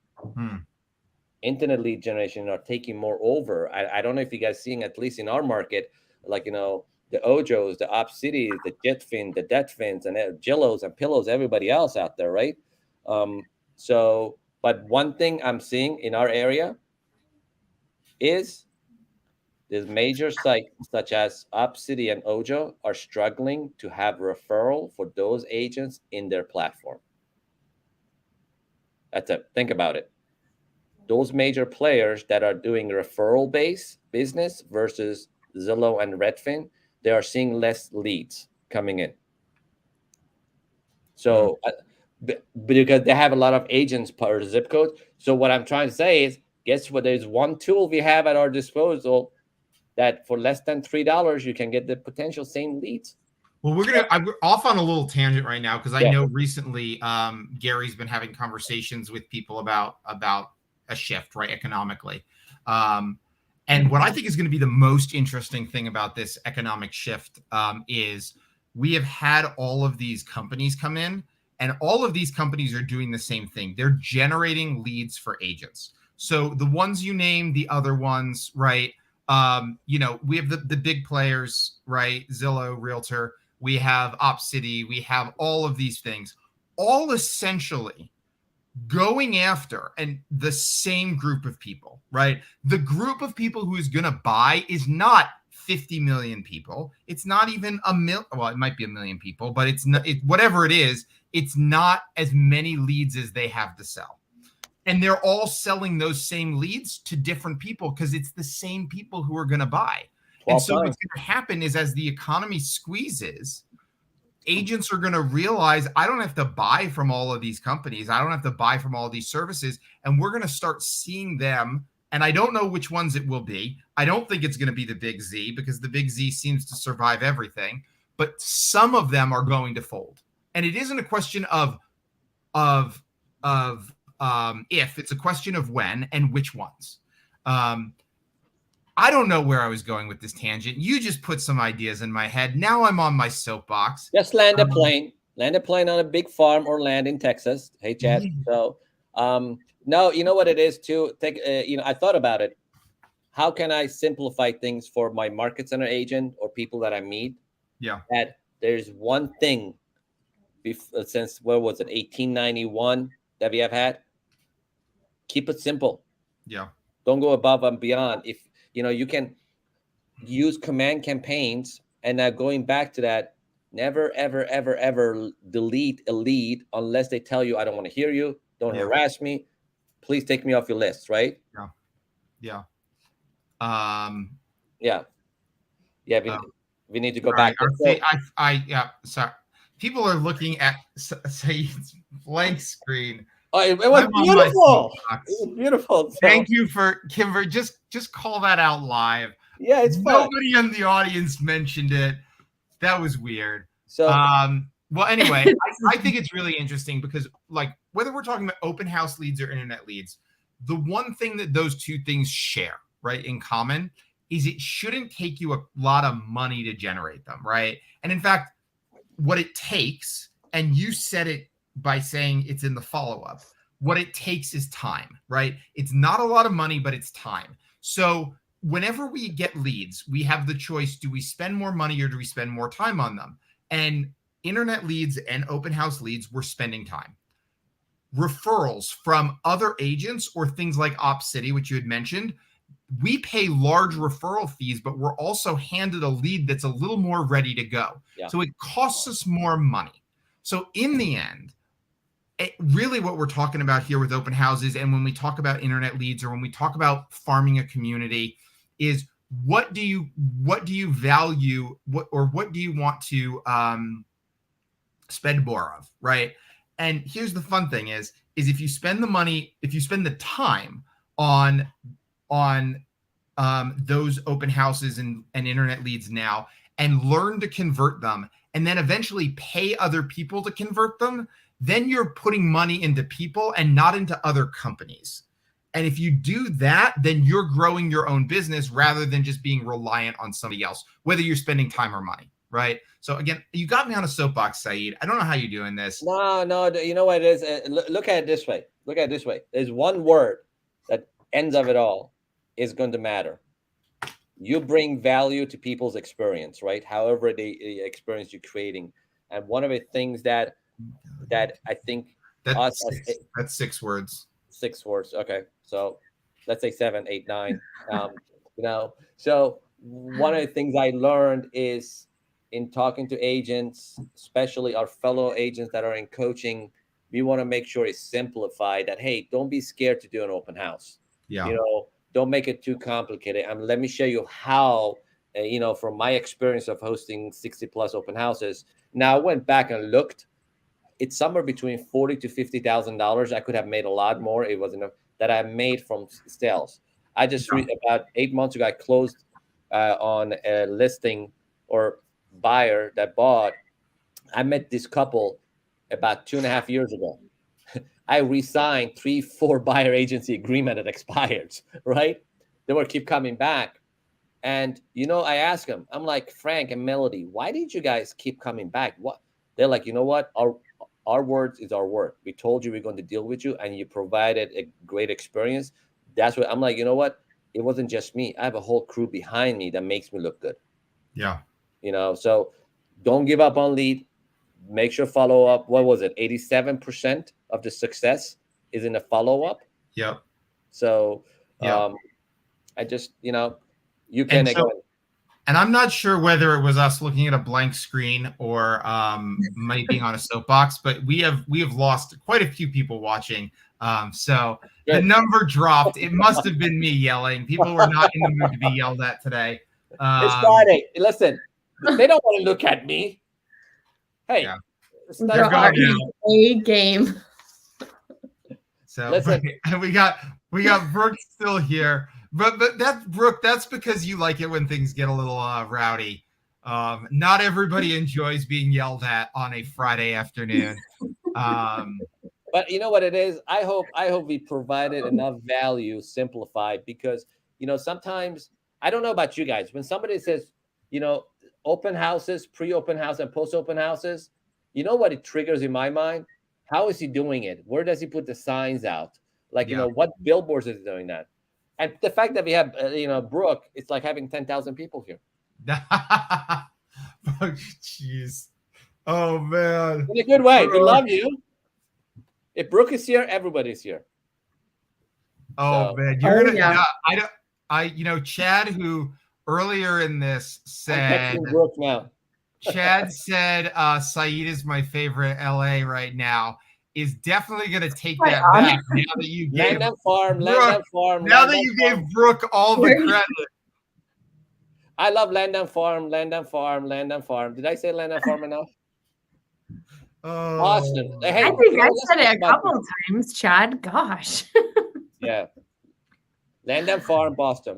Internet lead generation are taking more over. I don't know if you guys seeing, at least in our market, like, you know, the Ojos, the Op Cities, the Jetfin, the Detfins, and Jillos and Pillows, everybody else out there, right? So, but one thing I'm seeing in our area is these major sites such as Op City and Ojo are struggling to have referral for those agents in their platform. That's it. Think about it. Those major players that are doing referral-based business versus Zillow and Redfin, they are seeing less leads coming in. So because they have a lot of agents per zip code. So what I'm trying to say is, guess what? There's one tool we have at our disposal that for less than $3, you can get the potential same leads. Well, I'm off on a little tangent right now because I know recently Gary's been having conversations with people about a shift, right, economically. And what I think is going to be the most interesting thing about this economic shift is we have had all of these companies come in, and all of these companies are doing the same thing. They're generating leads for agents. So the ones you named, the other ones, right? You know, we have the big players, right? Zillow, Realtor. We have Op City. We have all of these things, all essentially going after and the same group of people, right? The group of people who is going to buy is not 50 million people. It's not even a million. Well, it might be 1 million people, but it's not, whatever it is, it's not as many leads as they have to sell. And they're all selling those same leads to different people because it's the same people who are going to buy. And so what's going to happen is as the economy squeezes, agents are going to realize I don't have to buy from all of these companies. I don't have to buy from all these services. And we're going to start seeing them. And I don't know which ones it will be. I don't think it's going to be the big Z because the big Z seems to survive everything. But some of them are going to fold. And it isn't a question of if, it's a question of when and which ones. I don't know where I was going with this tangent. You just put some ideas in my head. Now I'm on my soapbox. Just land a plane on a big farm or land in Texas. Hey, Chad. So, no, you know what it is too. I thought about it. How can I simplify things for my market center agent or people that I meet? Yeah. That there's one thing since, what was it, 1891 that we have had? Keep it simple. Yeah. Don't go above and beyond. If you can use command campaigns, and now going back to that, never, ever, ever, ever delete a lead unless they tell you, I don't want to hear you. Don't harass me. Please take me off your list. Right. Yeah. We need to go back. Sorry. People are looking at Saiid's blank screen. Oh, it was beautiful. It was beautiful. So. Thank you for Kimber. Just call that out live. Yeah, it's fun. Nobody in the audience mentioned it. That was weird. So, well, anyway, I think it's really interesting because, like, whether we're talking about open house leads or internet leads, the one thing that those two things share, right, in common, is it shouldn't take you a lot of money to generate them, right? And in fact, what it takes, and you said it by saying it's in the follow-up, what it takes is time, right? It's not a lot of money, but it's time. So whenever we get leads, we have the choice, do we spend more money or do we spend more time on them? And internet leads and open house leads, we're spending time. Referrals from other agents or things like OpCity, which you had mentioned, we pay large referral fees, but we're also handed a lead that's a little more ready to go. Yeah. So it costs us more money. So in the end, really what we're talking about here with open houses, and when we talk about internet leads or when we talk about farming a community, is what do you value, what do you want to spend more of, right? And here's the fun thing is if you spend the money, if you spend the time on those open houses and internet leads now and learn to convert them and then eventually pay other people to convert them, then you're putting money into people and not into other companies. And if you do that, then you're growing your own business rather than just being reliant on somebody else, whether you're spending time or money, right? So again, you got me on a soapbox, Saiid. I don't know how you're doing this. No, you know what it is? Look at it this way. There's one word that ends of it all is going to matter. You bring value to people's experience, right? However the experience you're creating. And one of the things that I think that's 6 words. 6 words. Okay. So let's say 7, 8, 9. So one of the things I learned is in talking to agents, especially our fellow agents that are in coaching, we want to make sure it's simplified that, hey, don't be scared to do an open house. Yeah. Don't make it too complicated. Let me show you how, from my experience of hosting 60 plus open houses. Now I went back and looked. It's somewhere between $40,000 to $50,000. I could have made a lot more. It wasn't enough that I made from sales. I just about 8 months ago, I closed on a listing or buyer that bought. I met this couple about 2.5 years ago. I re-signed 3-4 buyer agency agreement that expired, right? They will keep coming back. And, I asked them, I'm like, Frank and Melody, why did you guys keep coming back? What? They're like, you know what? Our words is our word. We told you we're going to deal with you and you provided a great experience. That's what I'm like, you know what? It wasn't just me. I have a whole crew behind me that makes me look good. Yeah. So don't give up on lead. Make sure follow up. What was it? 87% of the success is in the follow up. Yep. So I just, you can. And I'm not sure whether it was us looking at a blank screen or might being on a soapbox, but we have lost quite a few people watching. So the number dropped. It must have been me yelling. People were not in the mood to be yelled at today. It's Friday. Listen, they don't want to look at me. Hey, yeah. it's They're not already a game. So listen. and we got Brooke still here, but that's Brooke. That's because you like it when things get a little rowdy. Not everybody enjoys being yelled at on a Friday afternoon. But you know what it is? I hope we provided enough value, simplified, because sometimes I don't know about you guys. When somebody says, open houses, pre-open house, and post-open houses, you know what it triggers in my mind? How is he doing it? Where does he put the signs out? Like, what billboards is he doing that? And the fact that we have, Brooke, it's like having 10,000 people here. Jeez. Oh man. In a good way. We love you. If Brooke is here, everybody's here. Oh man, you're gonna. Yeah. Chad, who earlier in this said, Brooke now. Chad said, Saiid is my favorite LA right now. Is definitely gonna take that back now that you gave Farm. Now that you gave Brooke all the credit. I love Land and Farm. Did I say Land and Farm enough? Boston. Hey, I think I said it a couple of times, Chad. Gosh. Yeah. Land and Farm, Boston.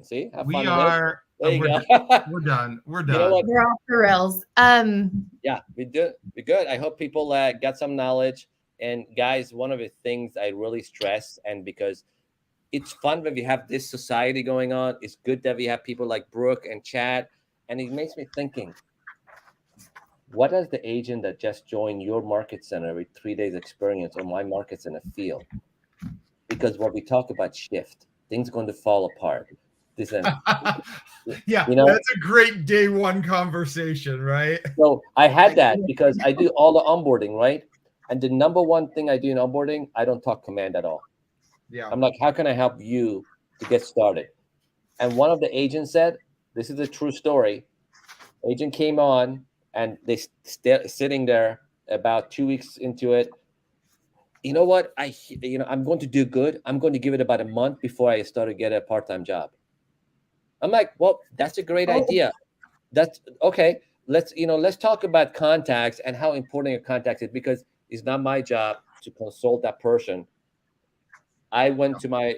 See? Have we fun are. There you go. We're done. You know what? We're off the rails. Yeah, we do. We're good. I hope people got some knowledge. And guys, one of the things I really stress, and because it's fun when we have this society going on, it's good that we have people like Brooke and Chad. And it makes me thinking, what does the agent that just joined your market center with 3 days experience or my market center feel? Because when we talk about shift, things are going to fall apart. Listen, yeah, that's a great day one conversation, right? So I had that because I do all the onboarding, right? And the number one thing I do in onboarding, I don't talk command at all. Yeah. I'm like, how can I help you to get started? And one of the agents said, this is a true story. Agent came on and they sitting there about 2 weeks into it. You know what? I'm going to do good. I'm going to give it about a month before I start to get a part-time job. I'm like, well, that's a great idea. That's okay. Let's talk about contacts and how important your contacts is, because it's not my job to consult that person. I went to my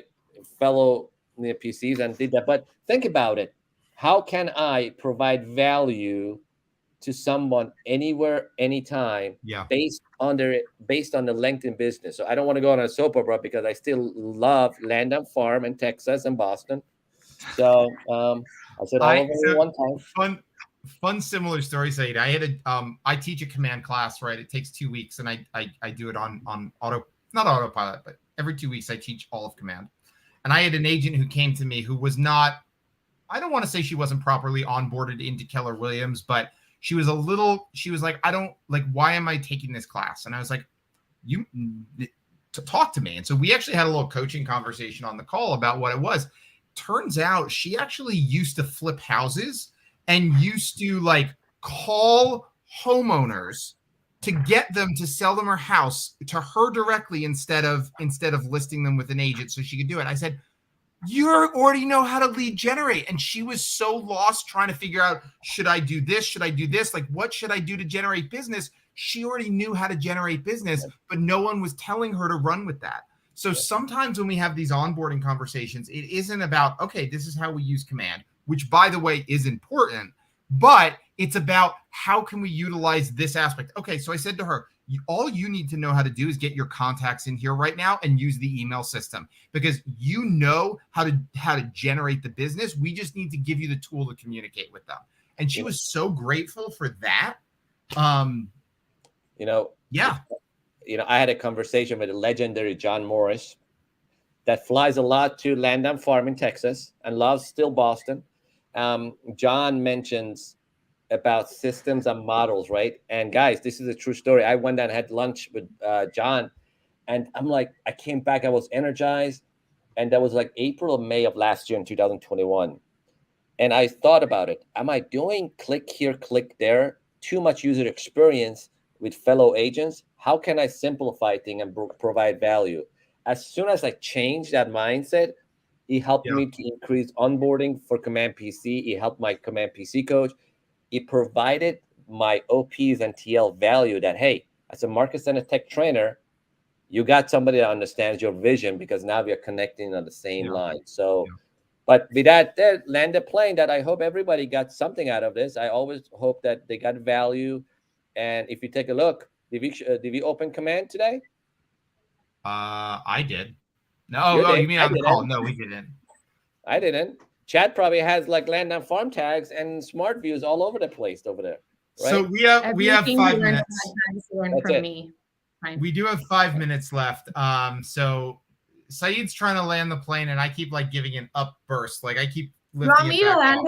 fellow PCs and did that. But think about it. How can I provide value to someone anywhere, anytime, based on the LinkedIn business? So I don't want to go on a soap opera because I still love Land and Farm in Texas and Boston. So I said all of it one time. Fun similar story, Saiid. I teach a command class, right? It takes 2 weeks, and I do it on not autopilot, but every 2 weeks I teach all of command. And I had an agent who came to me who was not, I don't want to say she wasn't properly onboarded into Keller Williams, but she was like, why am I taking this class? And I was like, you to talk to me. And so we actually had a little coaching conversation on the call about what it was. Turns out she actually used to flip houses and used to call homeowners to get them to sell them her house to her directly instead of listing them with an agent so she could do it. I said, you already know how to lead generate. And she was so lost trying to figure out, should I do this? Should I do this? What should I do to generate business? She already knew how to generate business, but no one was telling her to run with that. So sometimes when we have these onboarding conversations, it isn't about, okay, this is how we use command, which by the way is important, but it's about how can we utilize this aspect. Okay, so I said to her, all you need to know how to do is get your contacts in here right now and use the email system, because you know how to generate the business. We just need to give you the tool to communicate with them. And she was so grateful for that. I had a conversation with the legendary John Morris that flies a lot to Land and Farm in Texas and loves still Boston. John mentions about systems and models, right? And guys, this is a true story. I went and had lunch with John, and I'm like, I came back, I was energized, and that was like April or May of last year in 2021. And I thought about it. Am I doing click here, click there, too much user experience with fellow agents? How can I simplify things and provide value? As soon as I changed that mindset, It helped me to increase onboarding for Command PC. It helped my Command PC coach. It provided my OPs and TL value that, hey, as a market center tech trainer, you got somebody that understands your vision, because now we are connecting on the same line. So, but with that, land a plane that I hope everybody got something out of this. I always hope that they got value. And if you take a look, did we open Command today? I did. No, you mean on the call? No, we didn't. I didn't. Chad probably has like land on farm tags and smart views all over the place over there. Right? So we have 5 minutes. That's me. We do have 5 minutes left. So Saeed's trying to land the plane, and I keep like giving an up burst. Like I keep lifting. You want me to land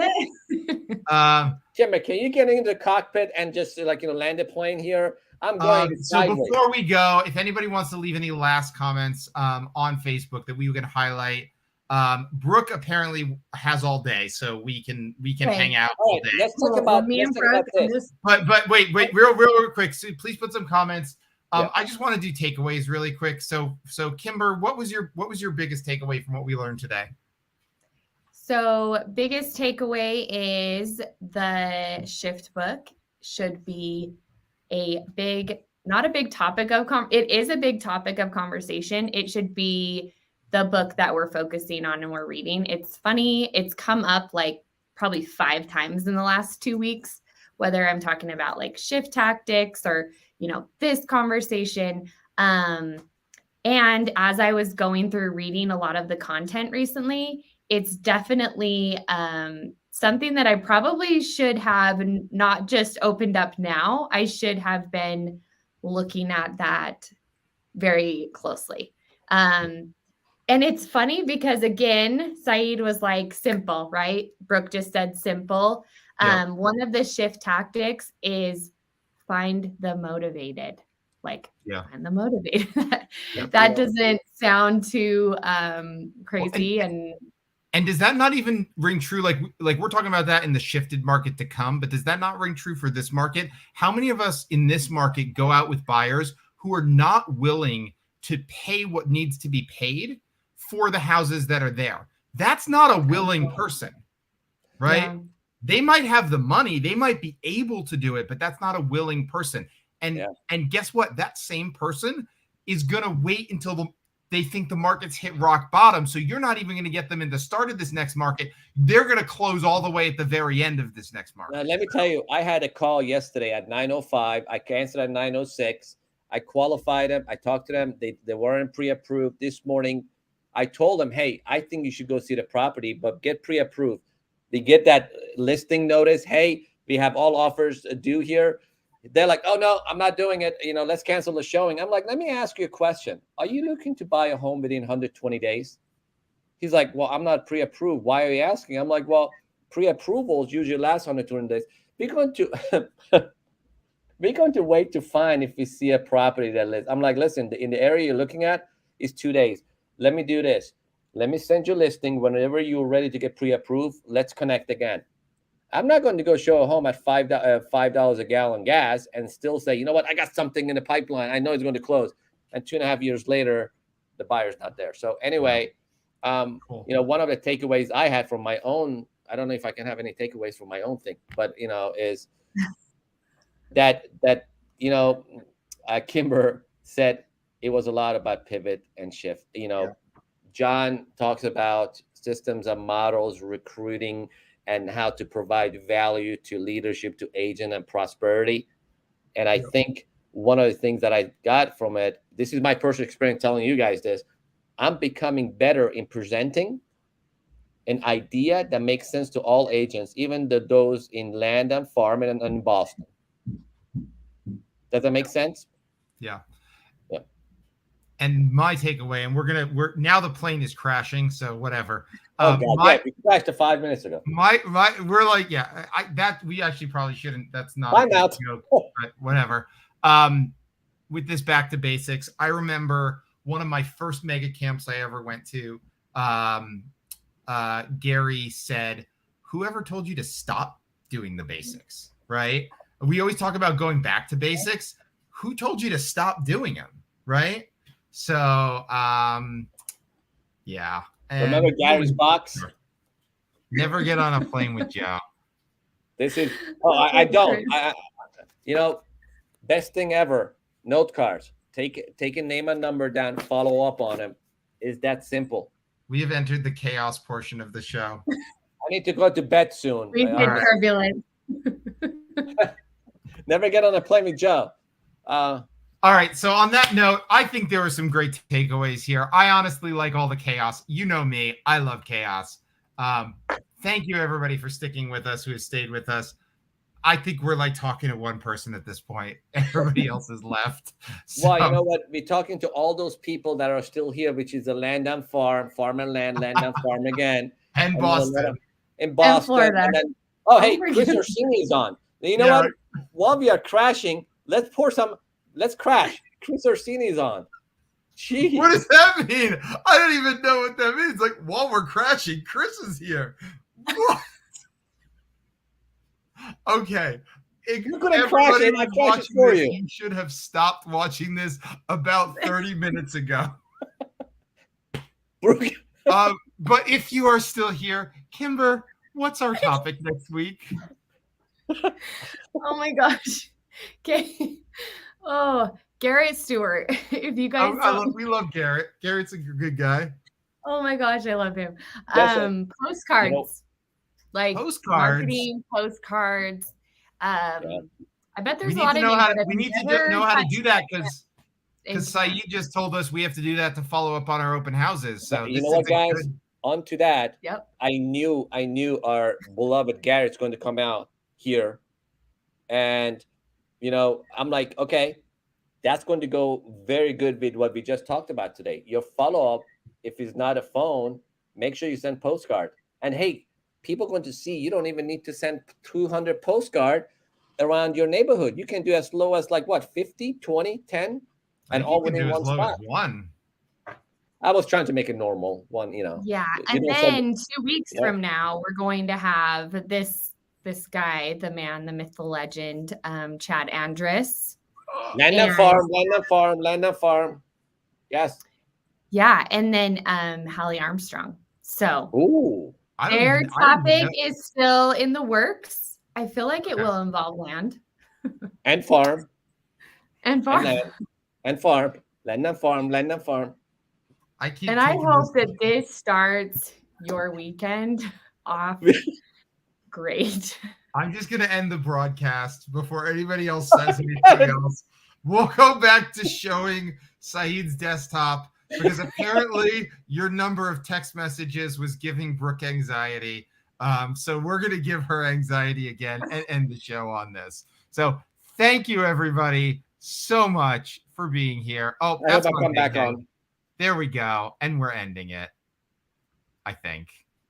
it? Kimber, can you get into the cockpit and just land a plane here? I'm going so before we go, if anybody wants to leave any last comments on Facebook that we can highlight, Brooke apparently has all day, so we can hang out all day. Let's talk about this. But wait, real quick. So please put some comments. I just want to do takeaways really quick. So Kimber, what was your biggest takeaway from what we learned today? So biggest takeaway is the shift book should be not a big topic of it is a big topic of conversation. It should be the book that we're focusing on and we're reading. It's funny. It's come up like probably 5 times in the last 2 weeks, whether I'm talking about like shift tactics or, this conversation. And as I was going through reading a lot of the content recently, it's definitely something that I probably should have not just opened up now. I should have been looking at that very closely. And it's funny because, again, Saiid was like simple, right? Brooke just said simple. One of the shift tactics is find the motivated. Find the motivated. That doesn't sound too crazy. And does that not even ring true? Like we're talking about that in the shifted market to come, but does that not ring true for this market? How many of us in this market go out with buyers who are not willing to pay what needs to be paid for the houses that are there? That's not a willing person, right? Yeah. They might have the money, they might be able to do it, but that's not a willing person. And guess what? That same person is going to wait until they think the market's hit rock bottom. So you're not even going to get them in the start of this next market. They're going to close all the way at the very end of this next market. Now, let me tell you, I had a call yesterday at 9:05. I canceled at 9:06. I qualified them. I talked to them. They weren't pre-approved. This morning, I told them, hey, I think you should go see the property, but get pre-approved. They get that listing notice. Hey, we have all offers due here. They're like, oh, no, I'm not doing it. Let's cancel the showing. I'm like, let me ask you a question. Are you looking to buy a home within 120 days? He's like, well, I'm not pre-approved. Why are you asking? I'm like, well, pre-approvals usually last 120 days. We're going to wait to find if we see a property that lists. I'm like, listen, in the area you're looking at is 2 days. Let me do this. Let me send you a listing. Whenever you're ready to get pre-approved, let's connect again. I'm not going to go show a home at $5 a gallon gas and still say, you know what, I got something in the pipeline. I know it's going to close. And 2.5 years later, the buyer's not there. So anyway, cool. One of the takeaways I had from my own, I don't know if I can have any takeaways from my own thing, but, is that Kimber said it was a lot about pivot and shift. John talks about systems and models, recruiting, and how to provide value to leadership, to agent and prosperity. And I think one of the things that I got from it, this is my personal experience telling you guys this, I'm becoming better in presenting an idea that makes sense to all agents, even those in land and farm and in Boston. Does that make sense? Yeah. And my takeaway, and we're now the plane is crashing, so whatever. We crashed 5 minutes ago. We're like, we actually probably shouldn't. That's not a good joke, but whatever. With this back to basics, I remember one of my first mega camps I ever went to. Gary said, "Whoever told you to stop doing the basics?" Right? We always talk about going back to basics. Who told you to stop doing them? Right? So, Remember Gary's box? Never get on a plane with Joe. This is I don't. Best thing ever. Note cards. Take a name and number down. Follow up on him. Is that simple? We have entered the chaos portion of the show. I need to go to bed soon. We did turbulence. Never get on a plane with Joe. All right. So on that note, I think there were some great takeaways here. I honestly like all the chaos. You know me. I love chaos. Thank you, everybody, for sticking with us, who has stayed with us. I think we're like talking to one person at this point. Everybody else has left. So, well, you know what? We're talking to all those people that are still here, which is the land and farm, farm and land and farm again. And Boston. In Boston. And Florida. And then, hey, Chris Orsini is on. You know what? Right. While we are crashing, let's crash. Chris Orsini is on. Jeez. What does that mean? I don't even know what that means. Like, while we're crashing, Chris is here. What? Okay. You couldn't crash it. I crashed it for you. You should have stopped watching this about 30 minutes ago. But if you are still here, Kimber, what's our topic next week? Oh my gosh. Okay. Oh, Garrett Stewart. If you guys we love Garrett. Garrett's a good guy. Oh my gosh, I love him. Postcards. Like marketing postcards. I bet there's a lot of we need to know how to do that because Saiid just told us we have to do that to follow up on our open houses. So you know what, guys? On to that. Yep. I knew our beloved Garrett's going to come out here, and I'm like, okay, that's going to go very good with what we just talked about today. Your follow up, if it's not a phone, make sure you send postcard. And hey, people are going to see you don't even need to send 200 postcard around your neighborhood. You can do as low as 50, 20, 10, and all within one spot. One. I was trying to make it normal one, Yeah, and then 2 weeks from now, we're going to have this guy, the man, the myth, the legend, Chad Andrus. Land and farm. Yes. Yeah, and then Hallie Armstrong. So. Ooh. Their topic is still in the works. I feel like it will involve land. And farm. And farm. And farm. Land and farm. I hope that this starts your weekend off great. I'm just going to end the broadcast before anybody else says anything else. We'll go back to showing Saiid's desktop, because apparently your number of text messages was giving Brooke anxiety. So we're going to give her anxiety again and end the show on this. So thank you, everybody, so much for being here. Oh, that's I'll come back on. There we go. And we're ending it, I think.